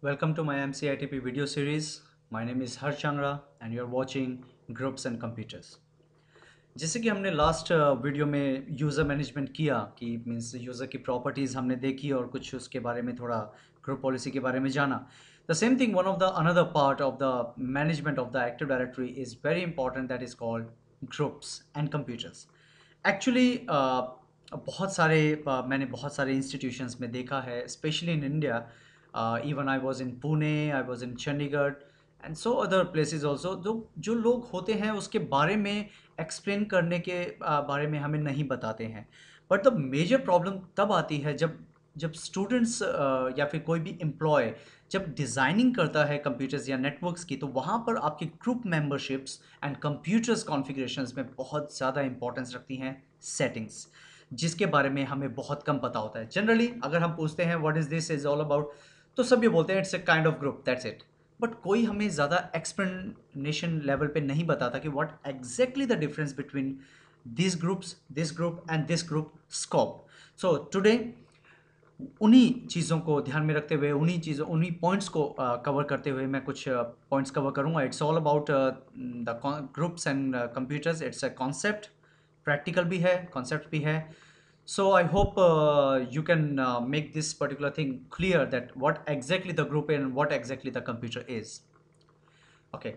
Welcome to my MCITP video series. My name is Harsh Changra and you're watching Groups and Computers. जैसे कि हमने last video में user management किया कि means user की properties हमने देखी और कुछ उसके बारे में थोड़ा ग्रुप पॉलिसी के बारे में जाना. The same thing one of the another part of the management of the active directory is very important that is called groups and computers. Actually बहुत सारे मैंने बहुत सारे इंस्टीट्यूशंस में देखा है specially in India. Even I was in Pune, I was in Chandigarh and so other places also. जो जो लोग होते हैं उसके बारे में एक्सप्लेन करने के बारे में हमें नहीं बताते हैं. बट द मेजर प्रॉब्लम तब आती है जब जब स्टूडेंट्स या फिर कोई भी एम्प्लॉय जब डिज़ाइनिंग करता है कंप्यूटर्स या नेटवर्क्स की, तो वहाँ पर आपकी group memberships and computers configurations में बहुत ज़्यादा इंपॉर्टेंस रखती हैं सेटिंग्स, जिसके बारे में हमें बहुत कम पता होता है. जनरली अगर हम पूछते हैं what is this is all about, तो सब ये बोलते हैं it's a kind of group, that's it. But कोई हमें ज़्यादा एक्सप्लेनेशन लेवल पे नहीं बताता कि what exactly the difference between this group and this group scope. So today उन्हीं चीज़ों को ध्यान में रखते हुए उन्हीं पॉइंट्स को कवर करते हुए मैं कुछ पॉइंट्स कवर करूँगा. It's all about the groups and computers. It's a concept, practical भी है, कॉन्सेप्ट भी है. So I hope you can make this particular thing clear that what exactly the group and what exactly the computer is. Okay.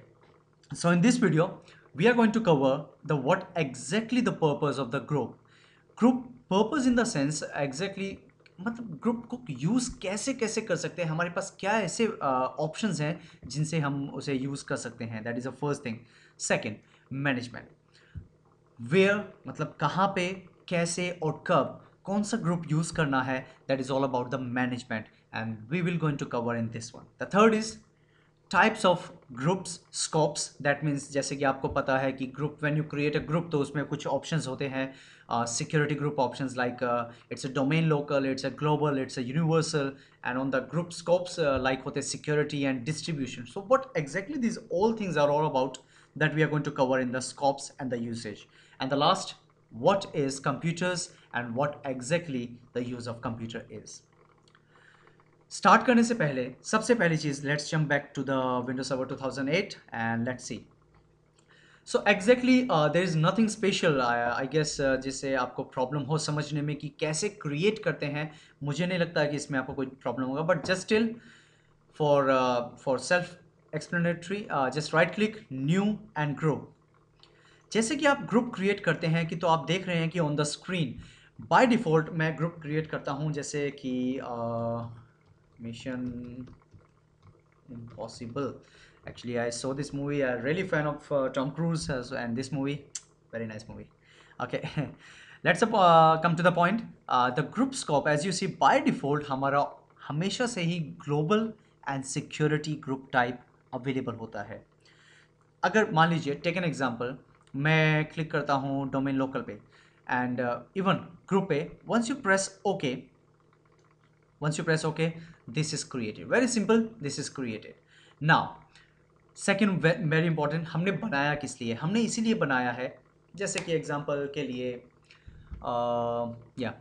So in this video, we are going to cover the what exactly the purpose of the group. Group purpose in the sense exactly मतलब group को use कैसे कैसे कर सकते हैं, हमारे पास क्या ऐसे ऑप्शंस हैं जिनसे हम उसे यूज़ कर सकते हैं. That is a first thing. Second, management. Where मतलब कहाँ पे, कैसे और कब कौन सा ग्रुप यूज़ करना है, that is all about the management and we will going to cover in this one. The third is types of groups scopes. That means जैसे कि आपको पता है कि group when you create a group तो उसमें कुछ ऑप्शंस होते हैं. Security group options like it's a domain local, it's a global, it's a universal. And on the group scopes like होते हैं security and distribution. So what exactly these all things are all about that we are going to cover in the scopes and the usage. And the last, what is computers and what exactly the use of computer is. Start करने से पहले सबसे पहली चीज़, let's jump back to the Windows server 2008 and let's see. So exactly there is nothing special I guess जिससे आपको problem हो समझने में कि कैसे क्रिएट करते हैं. मुझे नहीं लगता कि इसमें आपको कोई प्रॉब्लम होगा, but just still for self explanatory, just right click new and group. जैसे कि आप ग्रुप क्रिएट करते हैं कि तो आप देख रहे हैं कि on the screen by default मैं ग्रुप क्रिएट करता हूं, जैसे कि mission impossible. Actually, I saw this movie. I'm really fan of Tom Cruise and this movie, very nice movie. Okay, let's come to the point. The group scope, as you see, by default हमारा हमेशा से ही global and security group type available होता है. अगर मान लीजिए take an example, मैं क्लिक करता हूँ डोमेन लोकल पे एंड इवन ग्रुप पे. once you press OK, this is created. Very simple, this is created. Now second very important, हमने बनाया किस लिए, हमने इसीलिए बनाया है. जैसे कि एग्जांपल के लिए या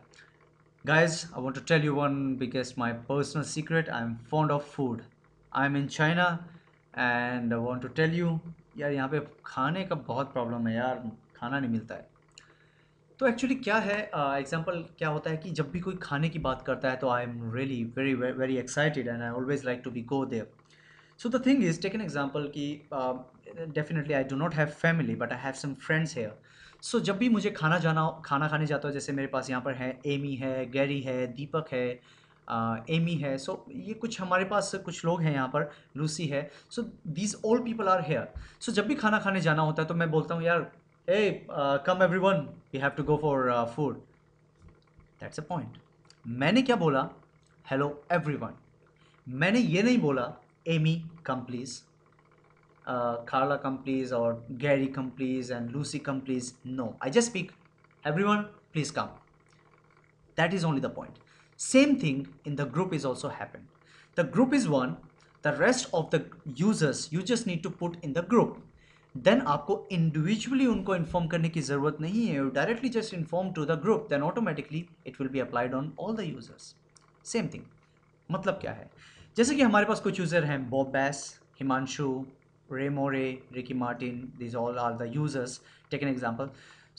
guys, I want to tell you one biggest my personal secret. I'm fond of food. I'm in China and I want to tell you, यार यहाँ पे खाने का बहुत प्रॉब्लम है यार, खाना नहीं मिलता है. तो एक्चुअली क्या है, एग्जांपल क्या होता है कि जब भी कोई खाने की बात करता है तो I am really very very excited and I always like to be go there. So the thing is, take an example कि definitely I do not have family but I have some friends here. So जब भी मुझे खाना खाने जाता हूँ, जैसे मेरे पास यहाँ पर है एमी है, गैरी है, दीपक है, एमी है. सो ये कुछ हमारे पास कुछ लोग हैं यहाँ पर, लूसी है. So these all people are here. So जब भी खाना खाने जाना होता है तो मैं बोलता हूँ यार, hey come everyone, we have to go for food. That's a point. मैंने क्या बोला, हेलो एवरीवन. मैंने ये नहीं बोला Amy come please, Carla come please, or Gary come please, and Lucy come please. No, I just speak everyone please come. That is only the point. Same thing in the group is also happen. The group is one, the rest of the users you just need to put in the group. Then आपको individually उनको inform करने की ज़रूरत नहीं है. You directly just inform to the group, then automatically it will be applied on all the users. Same thing. मतलब क्या है, जैसे कि हमारे पास कुछ यूज़र हैं, Bob Bass, Himanshu, Ray Moore, Ricky Martin, these all are the users. Take an example.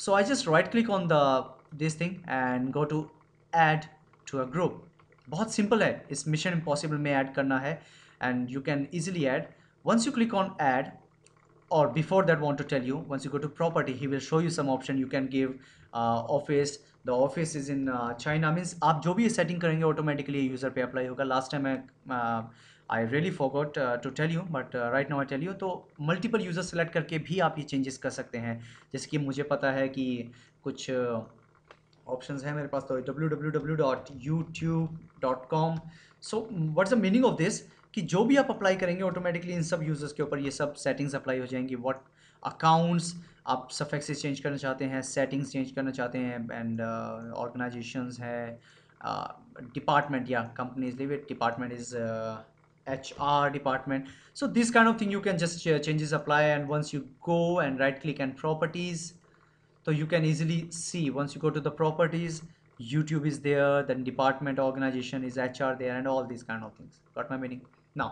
So I just right click on the this thing and go to add to a group. बहुत simple है, इस mission impossible में add करना है and you can easily add. Once you click on add, or before that want to tell you, once you go to property he will show you some option. You can give office, the office is in China, means आप जो भी setting करेंगे automatically user पे apply होगा. Last time मैं I really forgot to tell you, but right now I tell you. तो multiple user select करके भी आप ये चेंजेस कर सकते हैं. जैसे कि मुझे पता है कि कुछ ऑप्शंस हैं मेरे पास, तो www.youtube.com. So what's the meaning of this, कि जो भी आप अप्लाई करेंगे ऑटोमेटिकली इन सब यूज़र्स के ऊपर ये सब सेटिंग्स अप्लाई हो जाएंगी. व्हाट अकाउंट्स आप सफिक्सेस चेंज करना चाहते हैं, सेटिंग्स चेंज करना चाहते हैं, एंड ऑर्गेनाइजेशंस है, डिपार्टमेंट या companies live it, department is HR department. So this kind of thing you can just changes apply, and once you go and right click and properties, so you can easily see. Once you go to the properties, YouTube is there, then department, organization is HR there, and all these kind of things. Got my meaning? Now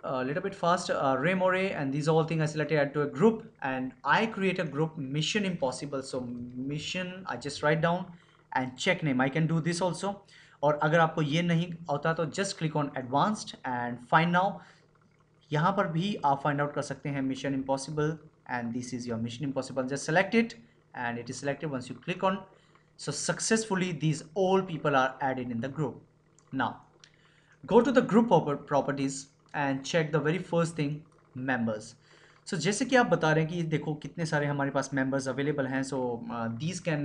a little bit fast, Ray Moray, and these all things I selected, add to a group, and I create a group Mission Impossible. So mission I just write down and check name. I can do this also. और अगर आपको ये नहीं आता तो just click on advanced and find now. यहाँ पर भी आप फाइंड आउट कर सकते हैं mission impossible, and this is your mission impossible. Just select it and it is selected. Once you click on, so successfully these all people are added in the group. Now go to the group properties and check the very first thing, members. So जैसे कि आप बता रहे हैं कि देखो कितने सारे हमारे पास members available हैं. So these can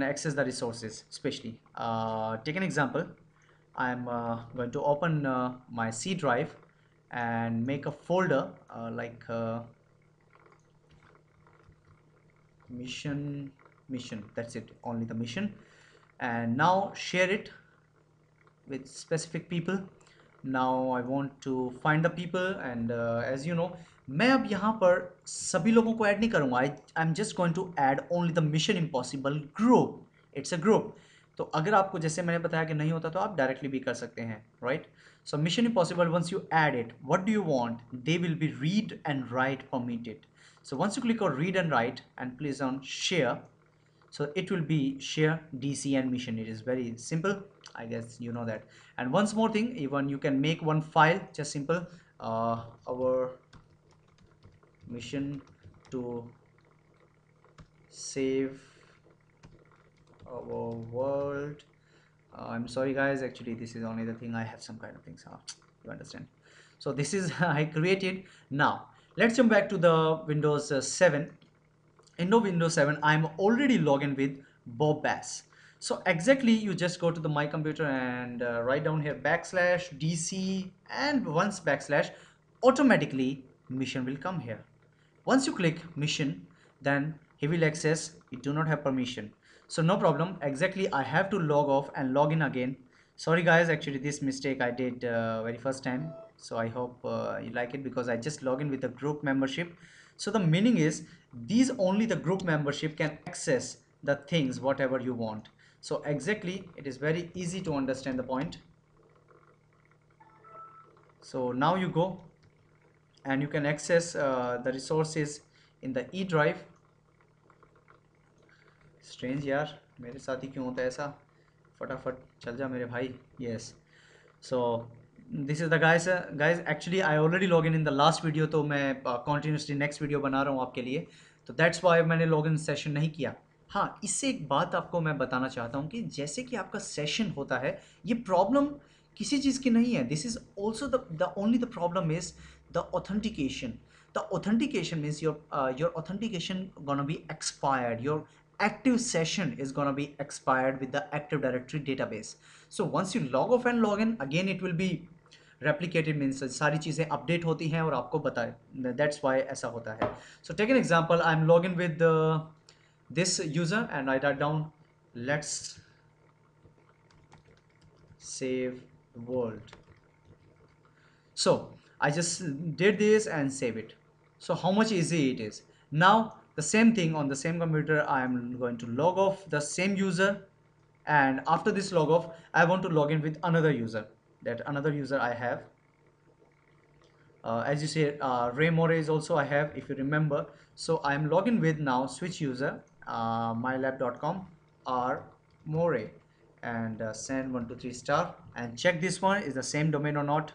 access the resources. Especially take an example. I'm going to open my C drive and make a folder like mission, that's it, only the mission, and now share it with specific people. Now I want to find the people, and as you know, मैं अब यहाँ पर सभी लोगों को add नहीं करूँगा. I am just going to add only the mission impossible group. It's a group. तो अगर आपको जैसे मैंने बताया कि नहीं होता तो आप डायरेक्टली भी कर सकते हैं, right. So mission impossible, once you add it, what do you want, they will be read and write permitted. So once you click on read and write and please on share, so it will be share DC and mission. It is very simple, I guess you know that. And once more thing, even you can make one file, just simple, our mission to save our world. I'm sorry guys, actually this is only the thing, I have some kind of things, you understand. So this is I created. Now let's jump back to the Windows 7. In the Windows 7 I'm already logged in with Bob Bass. So exactly you just go to the my computer and write down here \DC, and once \, automatically mission will come here. Once you click mission, then he will access. You do not have permission, so no problem. Exactly I have to log off and log in again. Sorry guys, actually this mistake I did very first time, so I hope you like it, because I just log in with the group membership. So the meaning is these only the group membership can access the things whatever you want. So exactly it is very easy to understand the point. So now you go and you can access the resources in the E drive. Strange यार, मेरे साथ ही क्यों होता है ऐसा, फटाफट चल जा मेरे भाई. Yes, so this is the guys actually I already log in the last video, तो मैं continuously next video बना रहा हूँ आपके लिए, तो that's why मैंने login session नहीं किया. हाँ, इससे एक बात आपको मैं बताना चाहता हूँ कि जैसे कि आपका सेशन होता है, ये प्रॉब्लम किसी चीज़ की नहीं है. This is also the only the problem is the authentication. The authentication means your authentication gonna be expired. Your active session is gonna be expired with the Active Directory database. So once you log off and log in again, it will be replicated, means सारी चीज़ें update होती हैं और आपको बताए. That's why ऐसा होता है. So take an example. I'm logging with this user and I write down let's save world. So I just did this and save it. So how much easy it is. Now the same thing on the same computer, I am going to log off the same user, and after this log off I want to log in with another user. that another user I have. As you say, Ray More is also I have, if you remember. So I'm logging with now switch user, mylab.com r more, and send 123 star, and check this one is the same domain or not.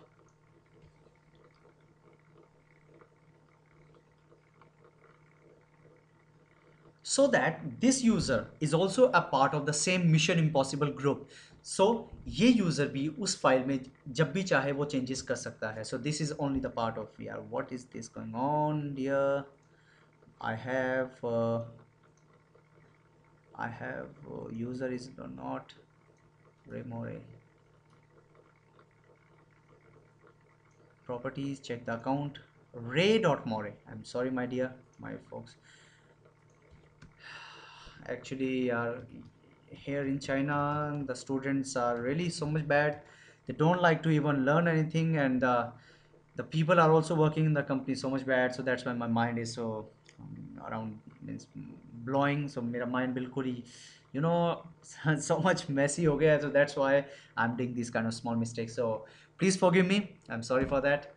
So that this user is also a part of the same Mission Impossible group. So ये user भी उस file में जब भी चाहे वो changes कर सकता है. So this is only the part of, yeah, what is this going on here? I have user is not Remore. Properties, check the account, ray.more. I'm sorry my dear, my folks. Actually here in China the students are really so much bad. They don't like to even learn anything, and the people are also working in the company so much bad. So that's why my mind is so around means blowing. So मेरा mind बिल्कुल ही so much messy हो गया है. So that's why I'm doing these kind of small mistakes. So please forgive me. I'm sorry for that.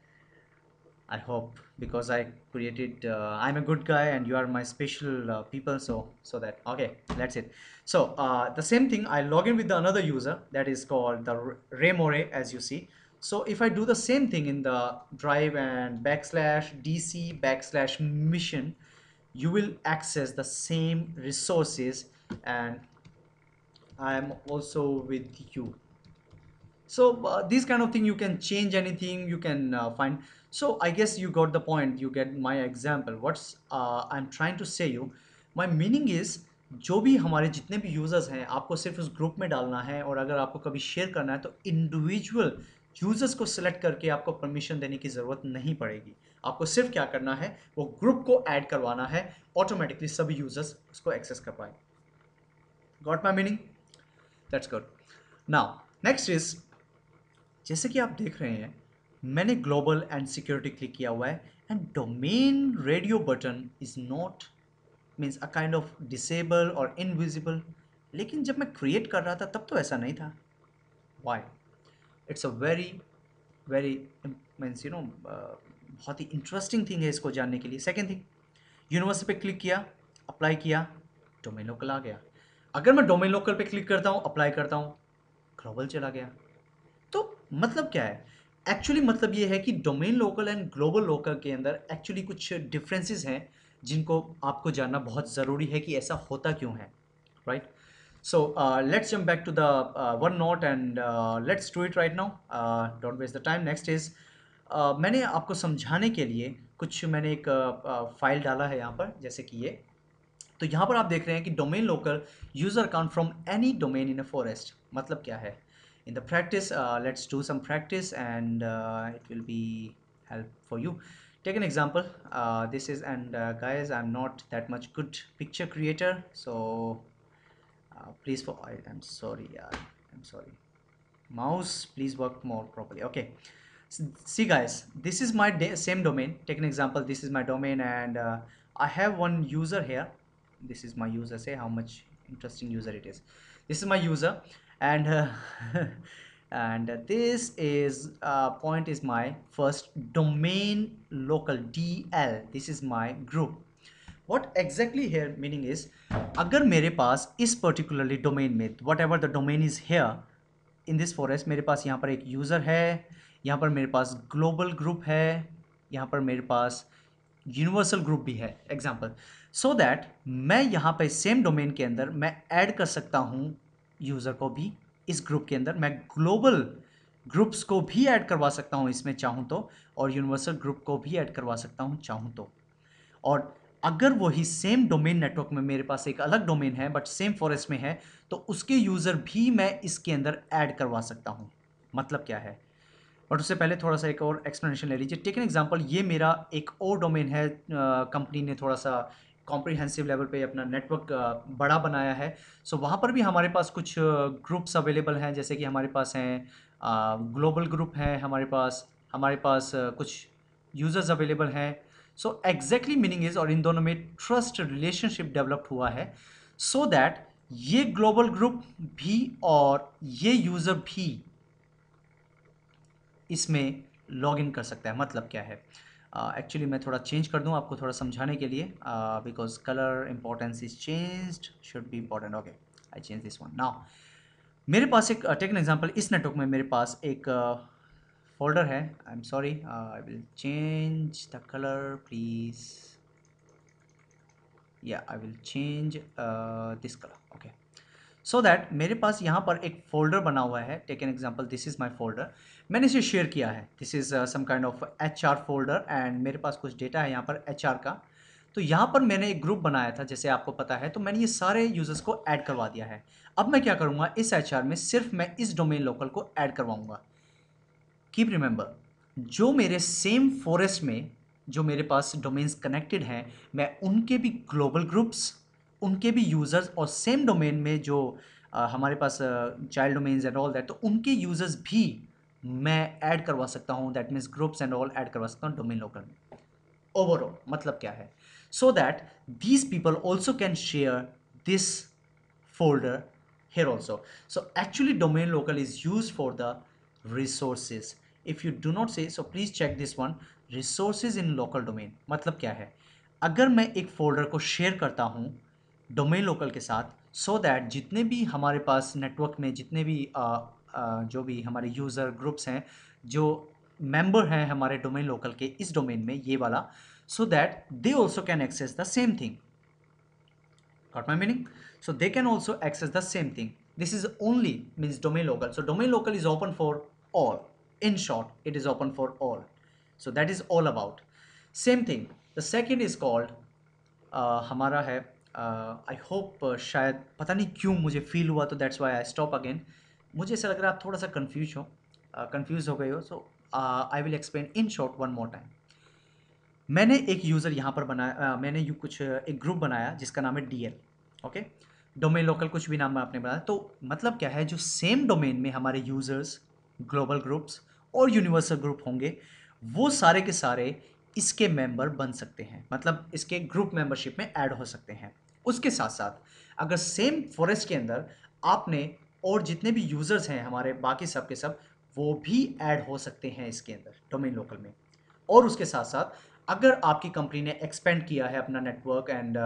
I hope, because I created, I'm a good guy and you are my special people. So that, okay, that's it. So the same thing, I log in with the another user that is called the Raymore, as you see. So if I do the same thing in the drive and /dc/mission, you will access the same resources, and I am also with you. So these kind of thing, you can change anything, you can find. So I guess you got the point, you get my example. What's I'm trying to say you, my meaning is, जो भी हमारे जितने भी users हैं आपको सिर्फ उस group में डालना है, और अगर आपको कभी शेयर करना है तो इंडिविजुअल यूजर्स को सिलेक्ट करके आपको परमिशन देने की ज़रूरत नहीं पड़ेगी. आपको सिर्फ क्या करना है, वो ग्रुप को ऐड करवाना है, ऑटोमेटिकली सभी यूजर्स उसको एक्सेस कर पाए. Got my meaning? That's good. Now next is, जैसे कि आप देख रहे हैं मैंने ग्लोबल एंड सिक्योरिटी क्लिक किया हुआ है, and domain radio button is not means a kind of disable और इनविजिबल. लेकिन जब मैं क्रिएट कर रहा था तब तो ऐसा नहीं था. Why? It's a very very means बहुत ही इंटरेस्टिंग थिंग है इसको जानने के लिए. सेकेंड थिंग, यूनिवर्सिटी पे क्लिक किया, अप्लाई किया, डोमेन लोकल आ गया. अगर मैं डोमेन लोकल पे क्लिक करता हूँ, अप्लाई करता हूँ, ग्लोबल चला गया. तो मतलब क्या है? एक्चुअली मतलब ये है कि domain local and global local के अंदर एक्चुअली कुछ डिफरेंसेस हैं जिनको आपको जानना बहुत ज़रूरी है कि ऐसा होता क्यों है, right? So let's jump back to the one note and let's do it right now. Don't waste the time. Next is, मैंने आपको समझाने के लिए कुछ मैंने एक फाइल डाला है यहाँ पर, जैसे कि ये. तो यहाँ पर आप देख रहे हैं कि domain local user account from any domain in a forest. मतलब क्या है? In the practice, let's do some practice, and it will be help for you. Take an example. This is, and guys, I'm not that much good picture creator, so please, I'm sorry, I'm sorry. Mouse, please work more properly. Okay. See guys, this is my same domain. Take an example. This is my domain, and I have one user here. This is my user. Say how much interesting user it is. This is my user, and and this is point is my first domain local DL. This is my group. What exactly here meaning is, अगर मेरे पास इस particularly domain में, whatever the domain is here in this forest, मेरे पास यहाँ पर एक user है, यहाँ पर मेरे पास global group है, यहाँ पर मेरे पास यूनिवर्सल ग्रुप भी है, एग्जाम्पल. सो दैट मैं यहाँ पे सेम डोमेन के अंदर मैं ऐड कर सकता हूँ यूज़र को भी इस ग्रुप के अंदर, मैं ग्लोबल ग्रुप्स को भी ऐड करवा सकता हूँ इसमें चाहूँ तो, और यूनिवर्सल ग्रुप को भी ऐड करवा सकता हूँ चाहूँ तो. और अगर वही सेम डोमेन नेटवर्क में मेरे पास एक अलग डोमेन है बट सेम फॉरेस्ट में है, तो उसके यूज़र भी मैं इसके अंदर ऐड करवा सकता हूँ. मतलब क्या है? बट उससे पहले थोड़ा सा एक और एक्सप्लेनेशन ले लीजिए. टेक एन एग्जांपल, ये मेरा एक और डोमेन है, कंपनी ने थोड़ा सा कॉम्प्रिहेंसिव लेवल पे अपना नेटवर्क बड़ा बनाया है. सो वहाँ पर भी हमारे पास कुछ ग्रुप्स अवेलेबल हैं, जैसे कि हमारे पास हैं ग्लोबल ग्रुप हैं, हमारे पास कुछ यूज़र्स अवेलेबल हैं. सो एग्जैक्टली मीनिंग इज़, और इन दोनों में ट्रस्ट रिलेशनशिप डेवलप हुआ है, सो दैट ये ग्लोबल ग्रुप भी और ये यूज़र भी इसमें लॉग इन कर सकता है। मतलब क्या है, एक्चुअली मैं थोड़ा चेंज कर दूं आपको थोड़ा समझाने के लिए, because colour importance is changed, should be important. Okay, I change this one now. मेरे पास एक टेक एन एग्जांपल, इस नेटवर्क में मेरे पास एक फोल्डर है। I am sorry, I will change the colour please. या I will change this colour. Okay, so that मेरे पास यहाँ पर एक फोल्डर बना हुआ है। Take an example, this is my folder. मैंने इसे शेयर किया है। This is some kind of HR folder and मेरे पास कुछ डेटा है यहाँ पर HR का। तो यहाँ पर मैंने एक ग्रुप बनाया था, जैसे आपको पता है, तो मैंने ये सारे यूजर्स को ऐड करवा दिया है। अब मैं क्या करूँगा, इस HR में सिर्फ मैं इस डोमेन लोकल को ऐड करवाऊँगा। कीप रिमेंबर, जो मेरे सेम फॉरेस्ट में जो मेरे पास डोमेन्स कनेक्टेड हैं, मैं उनके भी ग्लोबल ग्रुप्स, उनके भी यूज़र्स, और सेम डोमेन में जो हमारे पास child domains and all that, तो उनके यूज़र्स भी मैं ऐड करवा सकता हूँ। That means groups and all add करवा सकता हूँ डोमेन लोकल में। ओवरऑल मतलब क्या है, so that these people also can share this folder here also. So actually domain local is used for the resources. If you do not say, so please check this one, resources in local domain मतलब क्या है। अगर मैं एक folder को share करता हूँ domain local के साथ, सो दैट जितने भी हमारे पास नेटवर्क में जितने भी जो भी हमारे यूज़र ग्रुप्स हैं, जो मेंबर हैं हमारे डोमेन लोकल के इस डोमेन में, ये वाला, so that they also can access the same thing. Got my meaning? So they can also access the same thing. This is only means domain local. So domain local is open for all. In short, it is open for all. So that is all about. Same thing. The second is called हमारा है, I hope, शायद पता नहीं क्यों मुझे feel हुआ, तो that's why I stop again. मुझे ऐसा लग रहा है आप थोड़ा सा कंफ्यूज हो गए हो। So I will explain in short one more time. मैंने एक यूज़र यहाँ पर बनाया, मैंने कुछ एक ग्रुप बनाया जिसका नाम है DL। ओके, डोमेन लोकल कुछ भी नाम आपने बनाया, तो मतलब क्या है, जो सेम डोमेन में हमारे यूज़र्स, ग्लोबल ग्रुप्स और यूनिवर्सल ग्रुप होंगे, वो सारे के सारे इसके मेंबर बन सकते हैं, मतलब इसके ग्रुप मेंबरशिप में ऐड हो सकते हैं। उसके साथ साथ अगर सेम फॉरेस्ट के अंदर आपने और जितने भी यूज़र्स हैं हमारे बाकी सब के सब, वो भी ऐड हो सकते हैं इसके अंदर डोमेन लोकल में। और उसके साथ साथ अगर आपकी कंपनी ने एक्सपेंड किया है अपना नेटवर्क एंड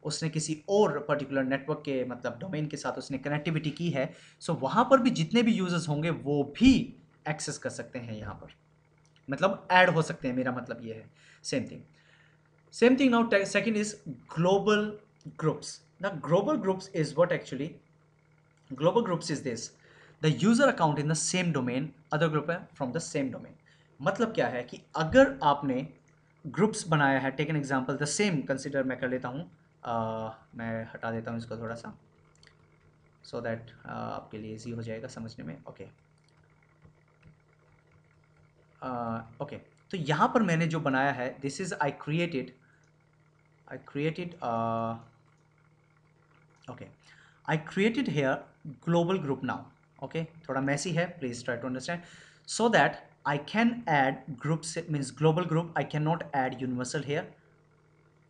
उसने किसी और पर्टिकुलर नेटवर्क के मतलब डोमेन के साथ उसने कनेक्टिविटी की है, सो वहाँ पर भी जितने भी यूजर्स होंगे वो भी एक्सेस कर सकते हैं यहाँ पर, मतलब ऐड हो सकते हैं, मेरा मतलब ये है। Same thing now second is global groups. The global groups is what actually, global groups is this, the user account in the same domain, other group है from the same domain। मतलब क्या है कि अगर आपने ग्रुप्स बनाया है, take an example the same consider मैं कर लेता हूँ, मैं हटा देता हूँ इसको थोड़ा सा, सो दैट आपके लिए इजी हो जाएगा समझने में। ओके ओके, तो यहाँ पर मैंने जो बनाया है, this is I created okay, I created here global group now। okay, थोड़ा messy है, please try to understand, so that I can add groups, means global group, I cannot add universal here।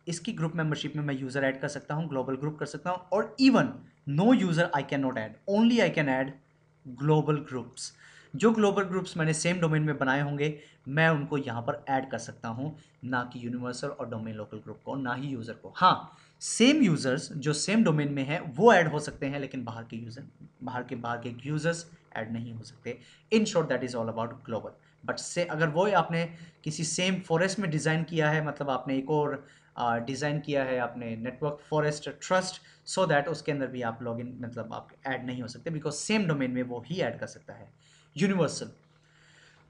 इसकी group membership में मैं user add कर सकता हूँ, global group कर सकता हूँ, और even know user I can not add, only I can add global groups. जो ग्लोबल ग्रुप्स मैंने सेम डोमेन में बनाए होंगे, मैं उनको यहाँ पर ऐड कर सकता हूँ, ना कि यूनिवर्सल और डोमेन लोकल ग्रुप को, ना ही यूज़र को। हाँ, सेम यूज़र्स जो सेम डोमेन में है वो ऐड हो सकते हैं, लेकिन बाहर के यूज़र्स ऐड नहीं हो सकते। In short that is all about global. But से अगर वो आपने किसी सेम फॉरेस्ट में डिज़ाइन किया है, मतलब आपने एक और डिज़ाइन किया है आपने network forest trust, so that उसके अंदर भी आप लॉगिन मतलब आप ऐड नहीं हो सकते, बिकॉज सेम डोमेन में वो ही ऐड कर सकता है। Universal,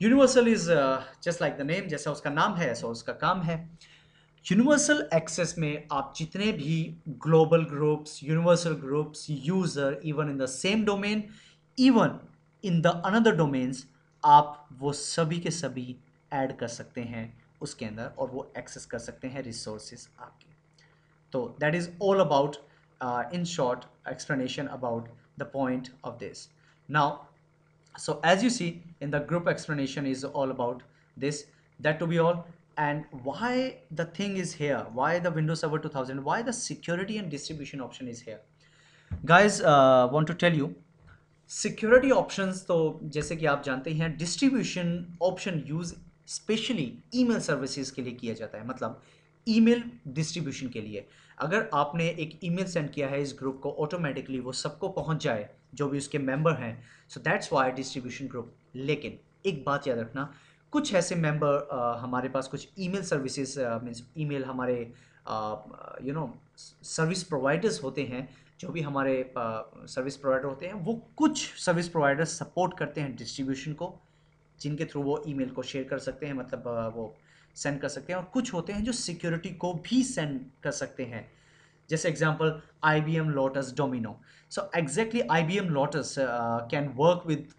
universal is just like the name, जैसा उसका नाम है ऐसा उसका काम है। यूनिवर्सल एक्सेस में आप जितने भी global groups, universal groups, user, even in the same domain, even in the another domains, आप वो सभी के सभी ऐड कर सकते हैं उसके अंदर, और वो एक्सेस कर सकते हैं रिसोर्सेज आपके। तो that is all about, in short explanation about the point of this. Now, so as you see in the group explanation is all about this, that to be all. And why the thing is here, why the Windows Server 2000, why the security and distribution option is here, guys, want to tell you, security options तो जैसे कि आप जानते हैं distribution option use specially email services के लिए किया जाता है, मतलब ईमेल डिस्ट्रीब्यूशन के लिए। अगर आपने एक ईमेल सेंड किया है इस ग्रुप को, ऑटोमेटिकली वो सबको पहुंच जाए जो भी उसके मेंबर हैं। सो दैट्स वाई डिस्ट्रीब्यूशन ग्रुप। लेकिन एक बात याद रखना, कुछ ऐसे मेंबर हमारे पास कुछ ईमेल सर्विसेज मीन्स ईमेल हमारे सर्विस प्रोवाइडर्स होते हैं, जो भी हमारे सर्विस प्रोवाइडर होते हैं, वो कुछ सर्विस प्रोवाइडर सपोर्ट करते हैं डिस्ट्रीब्यूशन को, जिनके थ्रू वो ईमेल को शेयर कर सकते हैं, मतलब वो सेंड कर सकते हैं। और कुछ होते हैं जो सिक्योरिटी को भी सेंड कर सकते हैं, जैसे example IBM Lotus Domino. So exactly IBM Lotus can work with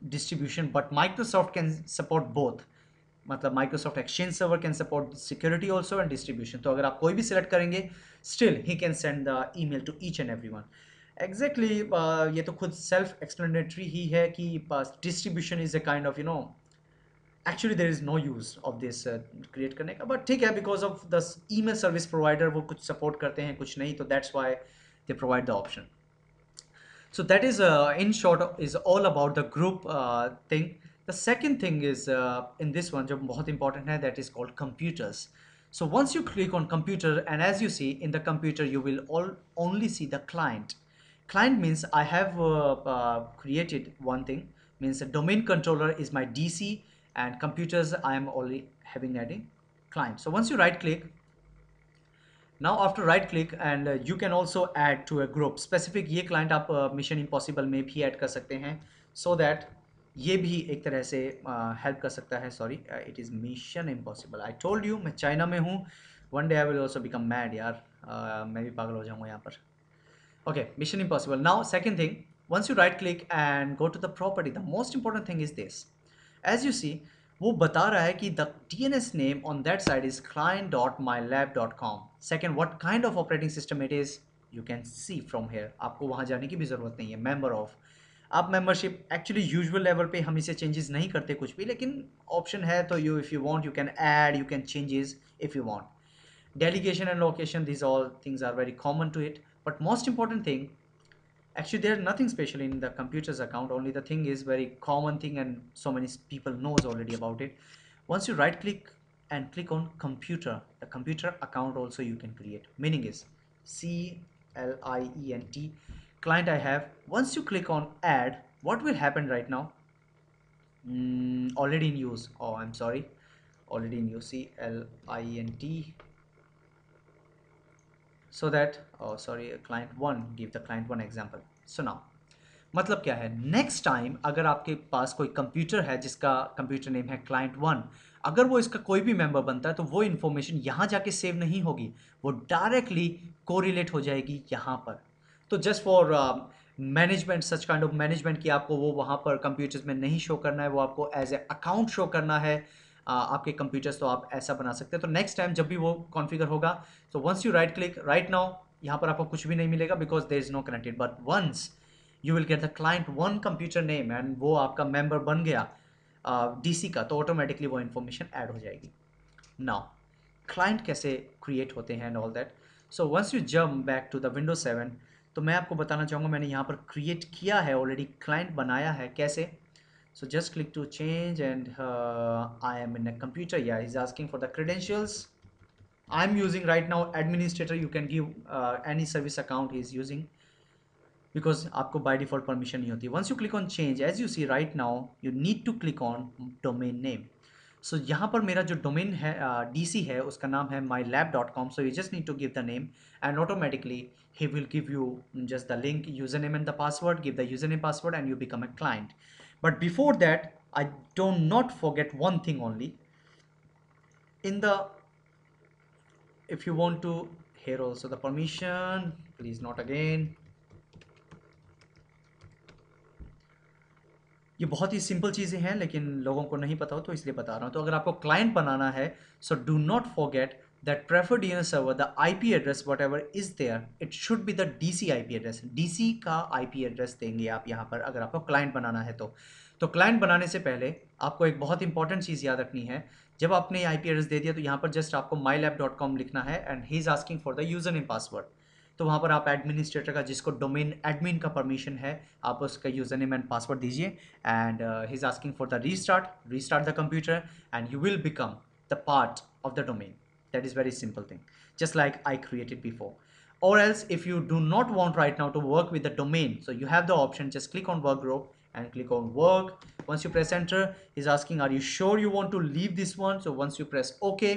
distribution, but Microsoft can support both. मतलब Microsoft Exchange Server can support security also and distribution. तो अगर आप कोई भी सिलेक्ट करेंगे, still he can send the email to each and every one. Exactly, ये तो खुद सेल्फ एक्सप्लेनेटरी ही है कि distribution is a kind of actually there is no use of this create करने का, बट ठीक है, because of the email service provider वो कुछ सपोर्ट करते हैं कुछ नहीं, तो that's why they provide the option. So that is in short is all about the group thing. The second thing is in this one जो बहुत important है, that is called computers. So once you click on computer, and as you see in the computer you will only see the client. Client means I have created one thing, means a domain controller is my DC, and computers I am only having adding client. So once you right click, now after right click, and you can also add to a group specific, ये client आप mission impossible में भी add कर सकते हैं, so that ये भी एक तरह से हेल्प कर सकता है। Sorry, it is mission impossible, I told you मैं चाइना में हूँ, one day I will also become mad यार, मैं भी पागल हो जाऊँगा यहाँ पर। Okay, mission impossible. Now second thing, once you right click and go to the property, the most important thing is this. As you see, वो बता रहा है कि the DNS name on that side is client.mylab.com. Second, what kind of operating system it is, you can see from here. आपको वहाँ जाने की भी ज़रूरत नहीं है। Member of, आप मेंबरशिप एक्चुअली यूजुअल लेवल पे हम इसे चेंजेस नहीं करते कुछ भी, लेकिन ऑप्शन है तो you if you want you can add, you can changes if you want. Delegation and location, these all things are very common to it, but most important thing, actually there's nothing special in the computers account, only the thing is very common thing and so many people knows already about it. Once you right click and click on computer, the computer account also you can create, meaning is CLIENT client I have. Once you click on add, what will happen right now? Already in use, oh I'm sorry, already in use, CLIENT, so that, oh sorry, client 1, give the client 1 example. So now मतलब क्या है, next time अगर आपके पास कोई computer है जिसका computer name है client 1, अगर वो इसका कोई भी मेंबर बनता है तो वो इन्फॉर्मेशन यहाँ जाके सेव नहीं होगी, वो डायरेक्टली कोरिलेट हो जाएगी यहाँ पर। तो just for management, such kind of management कि आपको वो वहाँ पर कंप्यूटर्स में नहीं शो करना है, वो आपको एज ए अकाउंट शो करना है आपके कंप्यूटर्स, तो आप ऐसा बना सकते हैं। तो नेक्स्ट टाइम जब भी वो कॉन्फ़िगर होगा, तो once you right click, right now यहाँ पर आपको कुछ भी नहीं मिलेगा because there is no connected, but once you will get the client 1 computer name and वो आपका मेंबर बन गया DC का, तो ऑटोमेटिकली वो इन्फॉर्मेशन ऐड हो जाएगी। नाउ क्लाइंट कैसे क्रिएट होते हैं and all that. So once you jump back to the Windows 7, तो मैं आपको बताना चाहूँगा मैंने यहाँ पर क्रिएट किया है ऑलरेडी, क्लाइंट बनाया है कैसे। So just click to change, and I am in a computer. Yeah, he's asking for the credentials. I'm using right now administrator. You can give any service account he's using, because आपको by default permission नहीं होती। Once you click on change, as you see right now, you need to click on domain name. So यहाँ पर मेरा जो domain है DC है, उसका नाम है mylab.com. So you just need to give the name, and automatically he will give you just the link, username and the password. Give the username, password, and you become a client. But before that, I do not forget one thing only. In the, if you want to, here also the permission, please not again. ये बहुत ही simple चीज़ें हैं लेकिन लोगों को नहीं पता हो, तो इसलिए बता रहा हूँ। तो अगर आपको क्लाइंट बनाना है, so do not forget that preferred DNS server, the IP address whatever is there, it should be the DC IP address. DC का IP address देंगे आप यहाँ पर अगर आपको क्लाइंट बनाना है तो क्लाइंट बनाने से पहले आपको एक बहुत इंपॉर्टेंट चीज़ याद रखनी है। जब आपने IP एड्रेस दे दिया तो यहाँ पर जस्ट आपको mylab.com लिखना है, and he is asking for the user name password. तो वहाँ पर आप एडमिनिस्ट्रेटर का, जिसको डोमेन एडमिन का परमिशन है, आप उसका यूजर नेम एंड पासवर्ड दीजिए, and he is asking for the restart the computer, and you will become the part of the domain. That is very simple thing, just like I created before. Or else, if you do not want right now to work with the domain, so you have the option, just click on work group and click on work. Once you press enter, he's asking, are you sure you want to leave this one? So once you press OK,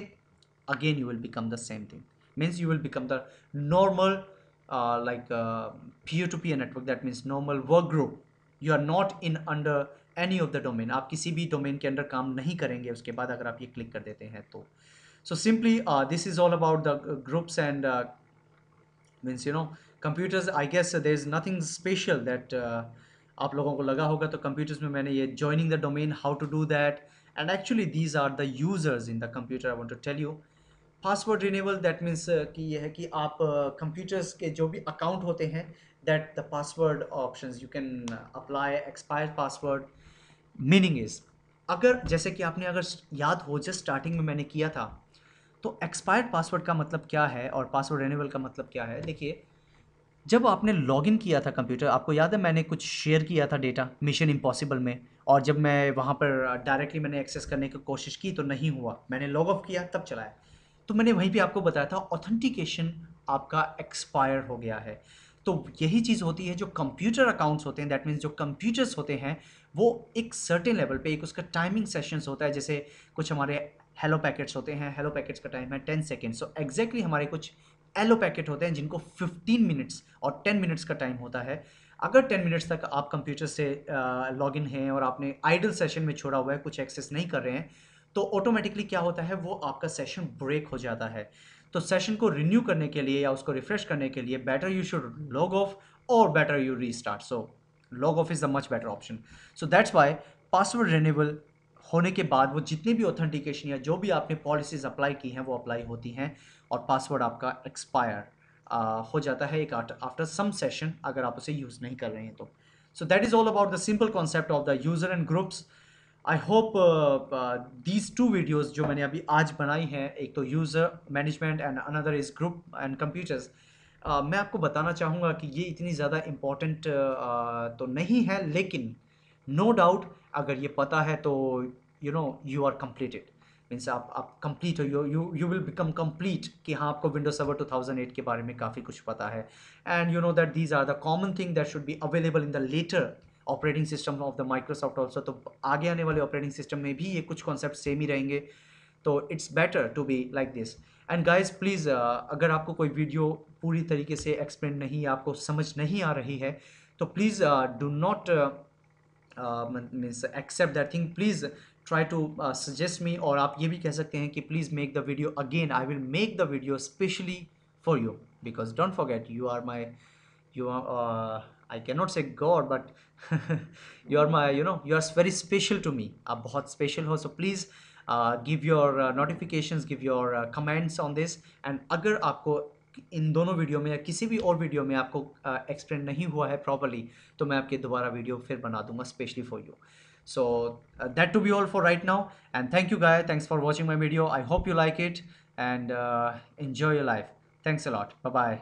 again you will become the same thing. Means you will become the normal peer-to-peer network. That means normal work group. You are not in under any of the domain. आप किसी भी domain के अंदर काम नहीं करेंगे उसके बाद अगर आप ये क्लिक कर देते हैं तो. So simply, this is all about the groups and means computers. I guess there is nothing special that आप लोगों को लगा होगा. तो computers में मैंने ये joining the domain, how to do that, and actually these are the users in the computer. I want to tell you, password renewal, that means कि ये है कि आप कंप्यूटर्स के जो भी अकाउंट होते हैं, that the password options you can apply expired password. Meaning is, अगर जैसे कि आपने अगर याद हो जस्ट स्टार्टिंग में मैंने किया था, तो एक्सपायर्ड पासवर्ड का मतलब क्या है और पासवर्ड रिन्यूअल का मतलब क्या है. देखिए, जब आपने लॉगिन किया था कंप्यूटर, आपको याद है मैंने कुछ शेयर किया था डेटा मिशन इम्पॉसिबल में, और जब मैं वहाँ पर डायरेक्टली मैंने एक्सेस करने की कोशिश की तो नहीं हुआ, मैंने लॉग ऑफ किया तब चलाया. तो मैंने वहीं पे आपको बताया था ऑथेंटिकेशन आपका एक्सपायर हो गया है. तो यही चीज़ होती है जो कंप्यूटर अकाउंट्स होते हैं, दैट मीन्स जो कंप्यूटर्स होते हैं वो एक सर्टेन लेवल पे एक उसका टाइमिंग सेशंस होता है. जैसे कुछ हमारे हेलो पैकेट्स होते हैं, हेलो पैकेट्स का टाइम है 10 सेकेंड. सो एग्जैक्टली हमारे कुछ एलो पैकेट होते हैं जिनको 15 मिनट्स और 10 मिनट्स का टाइम होता है. अगर 10 मिनट्स तक आप कंप्यूटर से लॉगिन हैं और आपने आइडल सेशन में छोड़ा हुआ है, कुछ एक्सेस नहीं कर रहे हैं, तो ऑटोमेटिकली क्या होता है, वो आपका सेशन ब्रेक हो जाता है. तो सेशन को रिन्यू करने के लिए या उसको रिफ्रेश करने के लिए better you should log off और better you restart. So log off is the much better option. So that's why password renewal होने के बाद वो जितने भी ऑथेंटिकेशन या जो भी आपने पॉलिसीज अप्लाई की हैं वो अप्लाई होती हैं, और पासवर्ड आपका एक्सपायर हो जाता है एक आफ्टर सम सेशन, अगर आप उसे यूज़ नहीं कर रहे हैं तो. So that is all about the simple concept of the user and groups. I hope these two videos जो मैंने अभी आज बनाई हैं, एक तो user management and another is group and computers, मैं आपको बताना चाहूँगा कि ये इतनी ज़्यादा इम्पॉर्टेंट तो नहीं है, लेकिन नो डाउट अगर ये पता है तो यू आर कंप्लीटेड. मीन्स आप कंप्लीट हो, यू विल बिकम कंप्लीट कि हाँ आपको विंडोज सर्वर 2008 के बारे में काफ़ी कुछ पता है. And you know that these are the common thing that should be available in the later operating system of the Microsoft also. तो आगे आने वाले ऑपरेटिंग सिस्टम में भी ये कुछ कॉन्सेप्ट सेम ही रहेंगे. तो it's better to be like this. And guys please, अगर आपको कोई वीडियो पूरी तरीके से एक्सप्लेन नहीं, आपको समझ नहीं आ रही है, तो please do not means accept that thing. Please try to suggest me, और आप ये भी कह सकते हैं कि please make the video again. I will make the video specially for you, because don't forget you are my, you are I cannot say God, but you are my, you are very special to me. आप बहुत special हो. So please give your notifications, give your comments on this. And अगर आपको इन दोनों video में या किसी भी और वीडियो में आपको एक्सप्लेन नहीं हुआ है प्रॉपरली, तो मैं आपके दोबारा वीडियो फिर बना दूंगा specially for you. So that to be all for right now, and thank you guys, thanks for watching my video. I hope you like it, and enjoy your life. Thanks a lot. Bye bye.